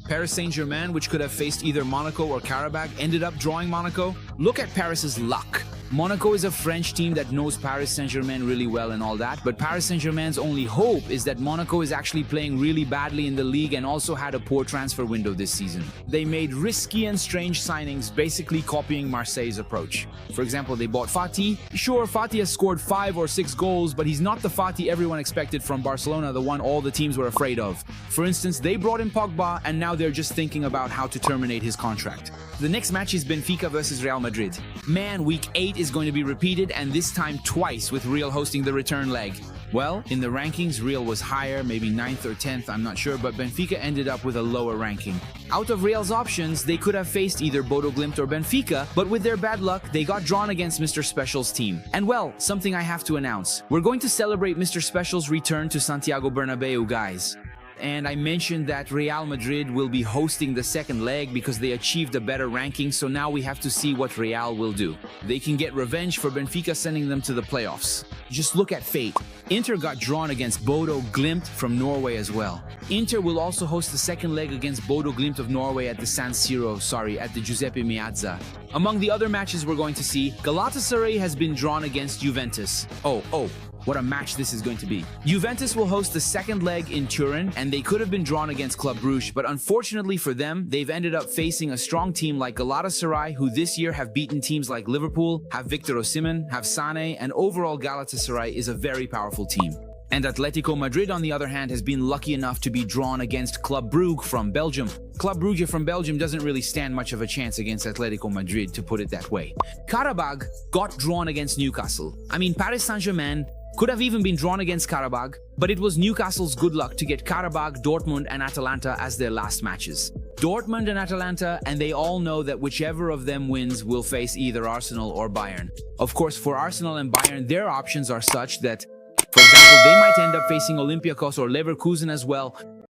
Paris Saint-Germain, which could have faced either Monaco or Karabakh, ended up drawing Monaco. Look at Paris's luck. Monaco is a French team that knows Paris Saint-Germain really well and all that, but Paris Saint-Germain's only hope is that Monaco is actually playing really badly in the league and also had a poor transfer window this season. They made risky and strange signings, basically copying Marseille's approach. For example, they bought Fati. Sure, Fati has scored 5 or 6 goals, but he's not the Fati everyone expected from Barcelona, the one all the teams were afraid of. For instance, they brought in Pogba, and now they're just thinking about how to terminate his contract. The next match is Benfica versus Real Madrid. Man, week 8 is going to be repeated, and this time twice, with Real hosting the return leg. Well, in the rankings, Real was higher, maybe 9th or 10th, I'm not sure, but Benfica ended up with a lower ranking. Out of Real's options, they could have faced either Bodo Glimt or Benfica, but with their bad luck, they got drawn against Mr. Special's team. And well, something I have to announce. We're going to celebrate Mr. Special's return to Santiago Bernabeu, guys. And I mentioned that Real Madrid will be hosting the second leg because they achieved a better ranking, so now we have to see what Real will do. They can get revenge for Benfica sending them to the playoffs. Just look at fate. Inter got drawn against Bodo Glimt from Norway as well. Inter will also host the second leg against Bodo Glimt of Norway at the at the Giuseppe Meazza. Among the other matches we're going to see, Galatasaray has been drawn against Juventus. What a match this is going to be. Juventus will host the second leg in Turin, and they could have been drawn against Club Brugge, but unfortunately for them, they've ended up facing a strong team like Galatasaray, who this year have beaten teams like Liverpool, have Victor Osimhen, have Sané, and overall Galatasaray is a very powerful team. And Atletico Madrid, on the other hand, has been lucky enough to be drawn against Club Brugge from Belgium. Club Brugge from Belgium doesn't really stand much of a chance against Atletico Madrid, to put it that way. Karabakh got drawn against Newcastle. Paris Saint-Germain could have even been drawn against Karabakh, but it was Newcastle's good luck to get Karabakh, Dortmund, and Atalanta as their last matches. Dortmund and Atalanta, and they all know that whichever of them wins will face either Arsenal or Bayern. Of course, for Arsenal and Bayern, their options are such that, for example, they might end up facing Olympiacos or Leverkusen as well,